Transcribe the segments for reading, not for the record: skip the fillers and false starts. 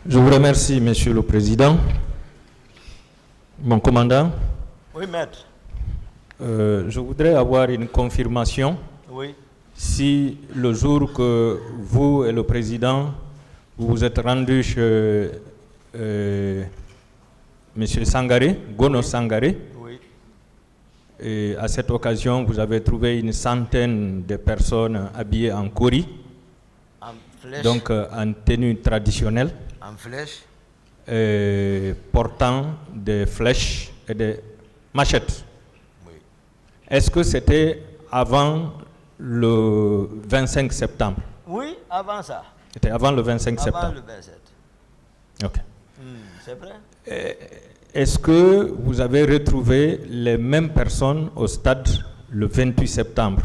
Je vous remercie, Monsieur le Président. Mon commandant. Oui, maître. Je voudrais avoir une confirmation. Oui. Si le jour que vous et le Président vous êtes rendus chez Monsieur Sangaré, Gono Sangaré, Oui. et à cette occasion, vous avez trouvé une centaine de personnes habillées en kori, En flèche. donc en tenue traditionnelle, En flèche. portant des flèches et des machettes. Oui. Est-ce que c'était avant le 25 septembre? Oui, avant ça. C'était avant le 25 Avant septembre. le 27. Ok. C'est vrai? Est-ce que vous avez retrouvé les mêmes personnes au stade le 28 septembre?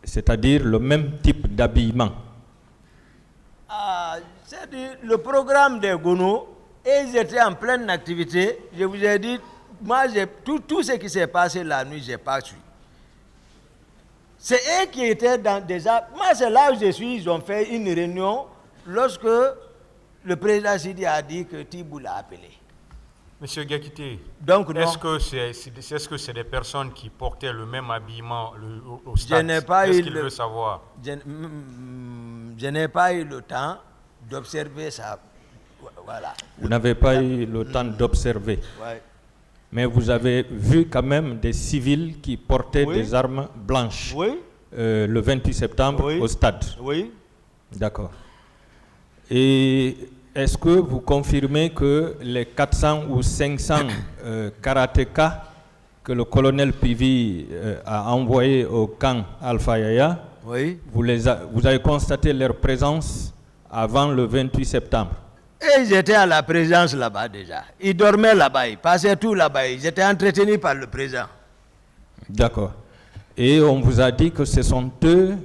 C'est-à-dire le même type d'habillement? C'est-à-dire le programme des Gono, et ils étaient en pleine activité. Je vous ai dit, moi, tout ce qui s'est passé la nuit, je n'ai pas su. C'est eux qui étaient déjà... Moi, c'est là où je suis, ils ont fait une réunion lorsque le président Sidi a dit que Tibou l'a appelé. Monsieur Gakité, Donc, non. est-ce que c'est des personnes qui portaient le même habillement au stade? Je n'ai pas Qu'est-ce eu qu'il veut savoir? Je n'ai pas eu le temps d'observer ça. Voilà. Vous n'avez pas eu le temps d'observer. Ouais. Mais vous avez vu quand même des civils qui portaient Oui. des armes blanches Oui. le 28 septembre Oui. au stade. Oui. D'accord. Et est-ce que vous confirmez que les 400 ou 500 karatékas que le colonel Pivi a envoyés au camp Alpha Yaya, Oui. vous avez constaté leur présence avant le 28 septembre? Et ils étaient à la présence là-bas déjà. Ils dormaient là-bas, ils passaient tout là-bas. Ils étaient entretenus par le président. D'accord. Et on vous a dit que ce sont eux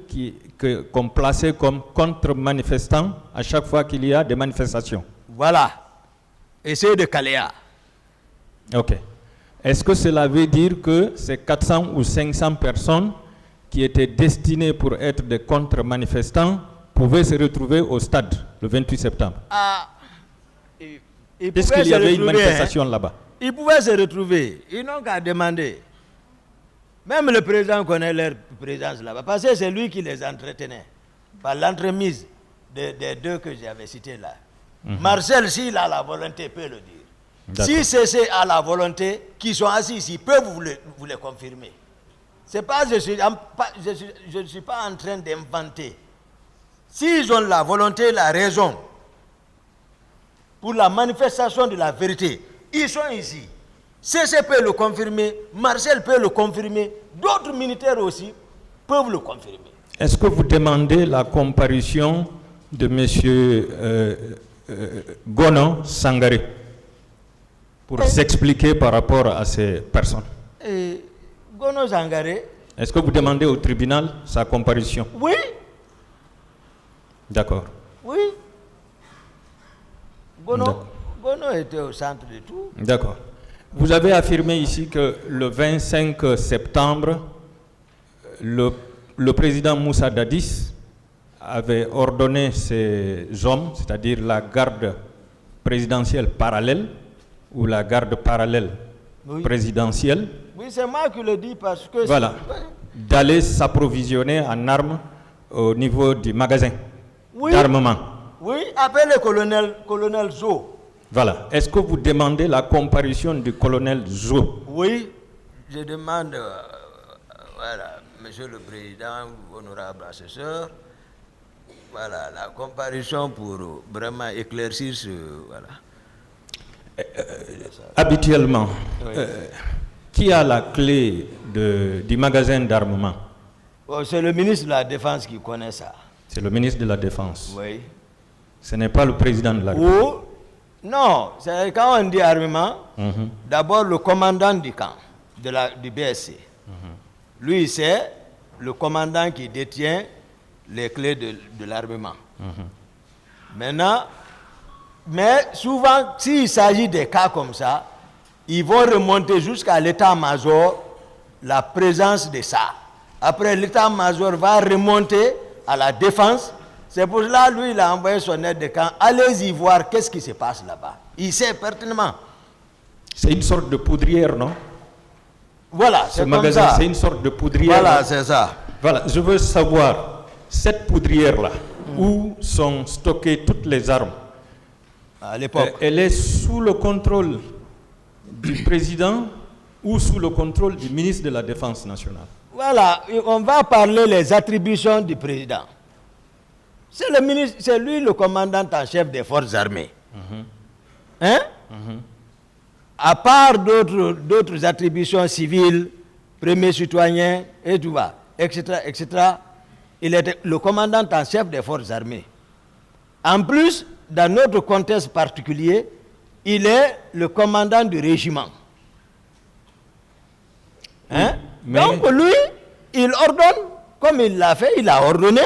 qu'on plaçait comme contre-manifestants à chaque fois qu'il y a des manifestations. Voilà. Et c'est de Kaléa. Ok. Est-ce que cela veut dire que ces 400 ou 500 personnes qui étaient destinées pour être des contre-manifestants pouvaient se retrouver au stade le 28 septembre? Puisqu'il y avait une manifestation là-bas. Ils pouvaient se retrouver. Ils n'ont qu'à demander. Même le président connaît leur présence là-bas. Parce que c'est lui qui les entretenait. Par l'entremise des deux que j'avais cités là. Marcel, s'il a la volonté, peut le dire. Si c'est à la volonté, qui sont assis ici, peuvent vous le confirmer. C'est pas, je ne suis pas en train d'inventer. S'ils ont la volonté, la raison, pour la manifestation de la vérité, ils sont ici. CC peut le confirmer, Marcel peut le confirmer, d'autres militaires aussi peuvent le confirmer. Est-ce que vous demandez la comparution de M. Gono Sangaré pour s'expliquer par rapport à ces personnes? Gono Sangaré. Est-ce que vous demandez au tribunal sa comparution? Oui. D'accord. Oui. Gono était au centre de tout. D'accord. Vous avez affirmé ici que le 25 septembre, le président Moussa Dadis avait ordonné ses hommes, c'est-à-dire la garde présidentielle parallèle ou la garde parallèle présidentielle. Oui, c'est moi qui le dis parce que... Voilà. D'aller s'approvisionner en armes au niveau du magasin d'armement. Oui, appelez le colonel Zo. Voilà. Est-ce que vous demandez la comparution du colonel Zo? Oui, je demande, voilà, Monsieur le Président, honorable assesseur, voilà, la comparution pour vraiment éclaircir ce... Voilà. Habituellement, qui a la clé du magasin d'armement? C'est le ministre de la Défense qui connaît ça. C'est le ministre de la Défense. Oui. Ce n'est pas le président de la République. Non, c'est quand on dit armement, d'abord le commandant du camp, du BSC. Lui, c'est le commandant qui détient les clés de l'armement. Maintenant, mais souvent, s'il s'agit des cas comme ça, ils vont remonter jusqu'à l'état-major la présence de ça. Après, l'état-major va remonter à la défense. C'est pour cela, lui, il a envoyé son aide de camp. Allez-y voir qu'est-ce qui se passe là-bas. Il sait pertinemment. C'est une sorte de poudrière, non? Voilà, Ce c'est comme magasin, ça. c'est une sorte de poudrière. Voilà, c'est ça. Voilà, je veux savoir, cette poudrière-là, où sont stockées toutes les armes, À l'époque. elle est sous le contrôle du président ou sous le contrôle du ministre de la Défense nationale? Voilà, on va parler les attributions du président. C'est le ministre, c'est lui le commandant en chef des forces armées. Hein? À part d'autres attributions civiles, premier citoyen, et tout va, etc., il était le commandant en chef des forces armées. En plus, dans notre contexte particulier, il est le commandant du régiment. Hein? Mais- Donc lui, il ordonne, comme il l'a fait, il a ordonné,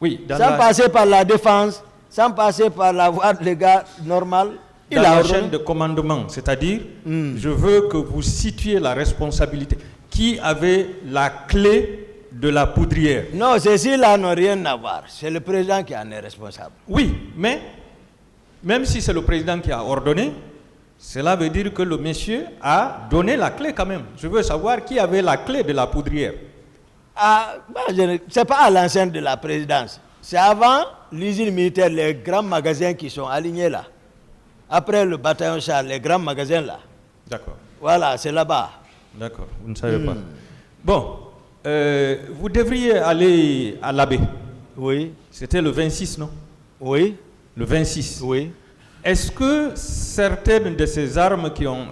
Oui, dans sans la, passer par la défense, sans passer par la voie légale normale, il dans a la ordonné. chaîne de commandement, c'est-à-dire, je veux que vous situiez la responsabilité. Qui avait la clé de la poudrière? Non, ceci-là n'a rien à voir. C'est le président qui en est responsable. Oui, mais même si c'est le président qui a ordonné, cela veut dire que le monsieur a donné la clé quand même. Je veux savoir qui avait la clé de la poudrière. Ce n'est pas à l'enceinte de la présidence. C'est avant l'usine militaire, les grands magasins qui sont alignés là. Après le bataillon Charles, les grands magasins là. D'accord, Voilà, c'est là-bas. d'accord, vous ne savez pas. Bon, vous devriez aller à l'abbé. Oui, C'était le 26, non? oui, Le 26. oui. Est-ce que certaines de ces armes qui ont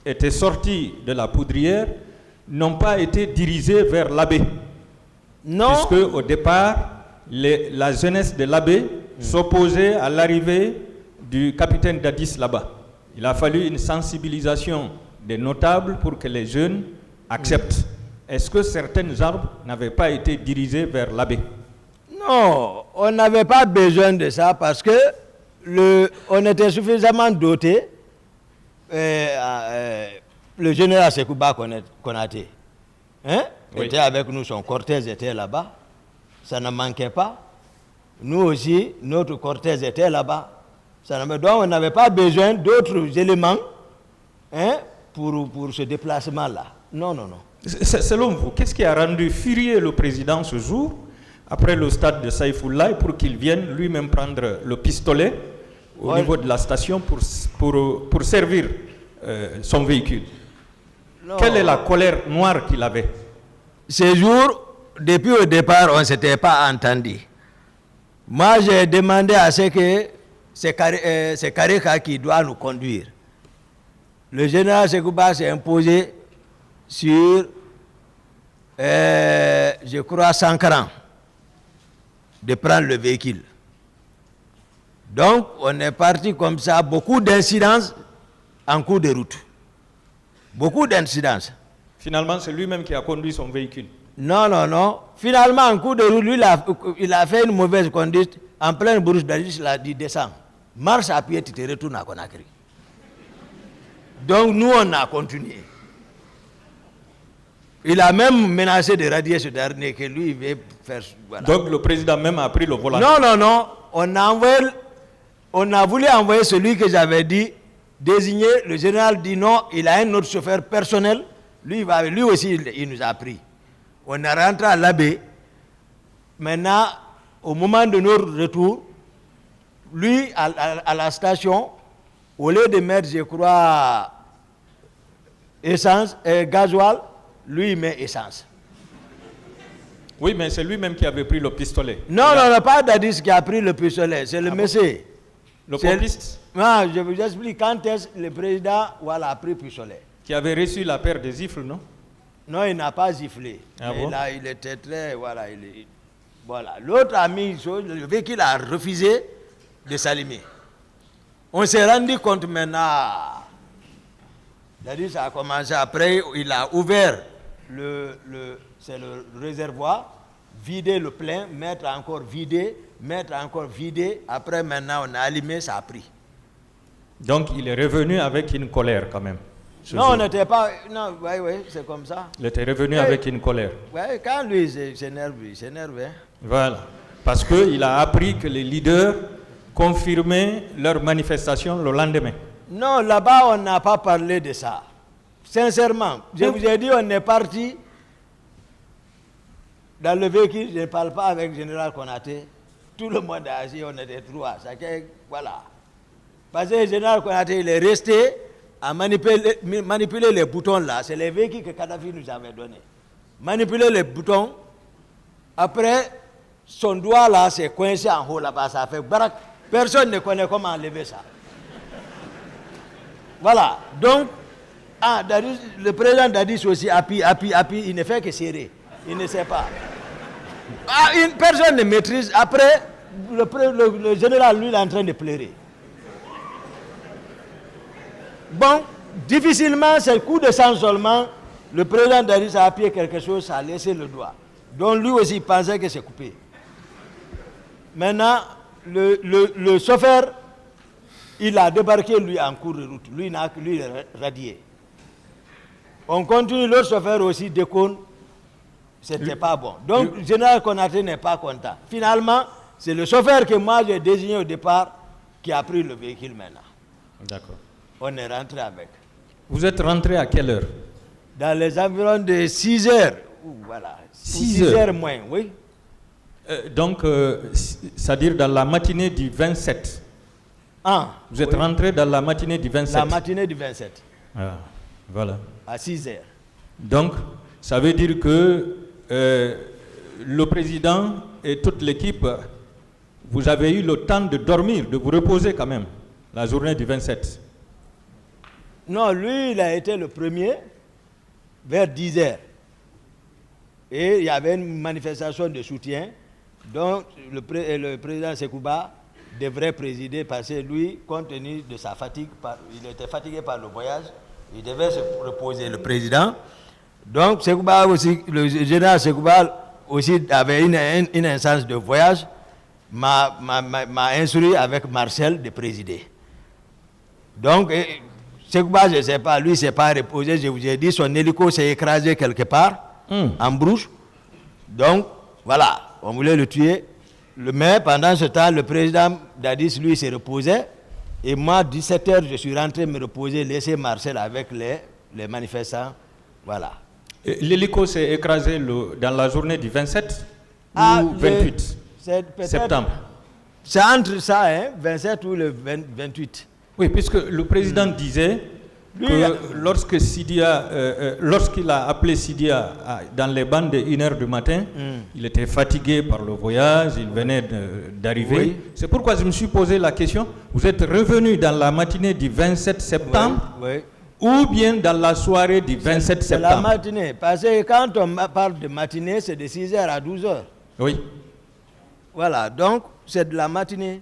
été sorties de la poudrière n'ont pas été dirigées vers l'abbé? Non, Puisque au départ, la jeunesse de l'abbé s'opposait à l'arrivée du capitaine Dadis là-bas. Il a fallu une sensibilisation des notables pour que les jeunes acceptent. Est-ce que certaines armes n'avaient pas été dirigées vers l'abbé? non, on n'avait pas besoin de ça parce que on était suffisamment doté. Le général Sekouba Konaté hein, Oui. était avec nous, son cortège était là-bas. Ça ne manquait pas. Nous aussi, notre cortège était là-bas. Donc on n'avait pas besoin d'autres éléments hein, pour ce déplacement-là. Non, non, non. Selon vous, qu'est-ce qui a rendu furieux le président ce jour, après le stade de Saïfoulaï, pour qu'il vienne lui-même prendre le pistolet au niveau de la station pour servir son véhicule? Non. Quelle est la colère noire qu'il avait? Ce jour, depuis au départ, on ne s'était pas entendu. Moi, j'ai demandé à ce que c'est Kareka qui doit nous conduire. Le général Sekouba s'est imposé sur, je crois, 140 de prendre le véhicule. Donc, on est parti comme ça, beaucoup d'incidences en cours de route. Beaucoup d'incidences. Finalement, c'est lui-même qui a conduit son véhicule. Non, non, non. Finalement, en cours de route, lui, il a fait une mauvaise conduite. En pleine brousse d'Addis, il a dit descends. Marche à pied, tu te retournes à Conakry. Donc, nous, on a continué. Il a même menacé de radier ce dernier que lui, il veut faire. Voilà. Donc le président même a pris le volant. Non, non, non. On a voulu envoyer celui que j'avais dit, désigner. Le général dit non, il a un autre chauffeur personnel. Lui aussi, il nous a pris. On est rentré à l'abbé. Maintenant, au moment de notre retour, lui, à la station, au lieu de mettre, je crois, essence, gasoil, lui, il met essence. Oui, mais c'est lui-même qui avait pris le pistolet. Non, non, non, pas Dadis qui a pris le pistolet, c'est le monsieur. Le C'est- pompiste Non, je vous explique quand est-ce que le président voilà, a pris le pistolet. qui avait reçu la paire de gifles, non? Non, il n'a pas giflé. Ah Mais bon? là, il était très. Voilà, voilà. L'autre a mis une chose, le véhicule a refusé de s'allumer. On s'est rendu compte maintenant. C'est-à-dire, ça a commencé après, il a ouvert c'est le réservoir, vider le plein, mettre encore vidé, Après, maintenant, on a allumé, ça a pris. Donc il est revenu avec une colère quand même. ce Non, jour. on n'était pas. Non, oui, c'est comme ça. Il était revenu Oui. avec une colère. Ouais, quand lui s'énerve, il s'énerve. Hein. Voilà. Parce qu'il a appris que les leaders confirmaient leur manifestation le lendemain. Non, là-bas, on n'a pas parlé de ça. Sincèrement, je vous ai dit, on est parti dans le véhicule, je ne parle pas avec le général Konaté. Tout le monde a assis, on était trois. Voilà. Parce que le général Konaté, il est resté à manipuler les boutons là. C'est les véhicules que Kadhafi nous avait donnés. Manipuler les boutons. Après, son doigt là s'est coincé en haut là-bas. Ça fait barak. Personne ne connaît comment enlever ça. Voilà. Donc, le président Dadis aussi appuie, il ne fait que serrer. Il ne sait pas. Une personne ne maîtrise. Après, le général, lui, il est en train de pleurer. Bon, difficilement, c'est le coup de sang seulement. Le président Dadis a appuyé quelque chose, ça a laissé le doigt. Donc lui aussi il pensait que c'est coupé. Maintenant, le chauffeur, il a débarqué lui en cours de route. Lui, il est radié. On continue, l'autre chauffeur aussi déconne. C'était pas bon. Donc, le général Konaté n'est pas content. Finalement, c'est le chauffeur que moi j'ai désigné au départ qui a pris le véhicule maintenant. D'accord. On est rentré avec. Vous êtes rentré à quelle heure? Dans les environs de 6 heures. Voilà. 6 heures moins, oui. Donc, c'est-à-dire dans la matinée du 27. Vous êtes rentré dans la matinée du 27. La matinée du 27. Ah, voilà. À 6 heures. Donc, ça veut dire que le président et toute l'équipe, vous avez eu le temps de dormir, de vous reposer quand même, la journée du 27. Non, lui, il a été le premier vers 10 heures. Et il y avait une manifestation de soutien dont le président Sekouba devrait présider parce que lui, compte tenu de sa fatigue, il était fatigué par le voyage, il devait se reposer, le président. Donc, Sekouba aussi, le général Sekouba aussi avait une instance de voyage, m'a instruit avec Marcel de présider. Donc, Sekouba, je ne sais pas, lui, ne s'est pas reposé, je vous ai dit, son hélico s'est écrasé quelque part, en brouche. Donc, voilà, on voulait le tuer. Mais pendant ce temps, le président Dadis, lui, s'est reposé. Et moi, 17 h, je suis rentré me reposer, laisser Marcel avec les manifestants. Voilà. L'hélico s'est écrasé dans la journée du 27 ou 28 septembre. C'est entre ça, 27 ou le 28. Oui, puisque le président disait que lorsqu'il a appelé Sidia dans les bandes de 1 h du matin, il était fatigué par le voyage, il venait d'arriver. Oui. C'est pourquoi je me suis posé la question, vous êtes revenu dans la matinée du 27 septembre ou bien dans la soirée du 27 septembre? C'est la matinée, parce que quand on parle de matinée, c'est de 6 h à 12 h. Oui. Voilà, donc c'est de la matinée.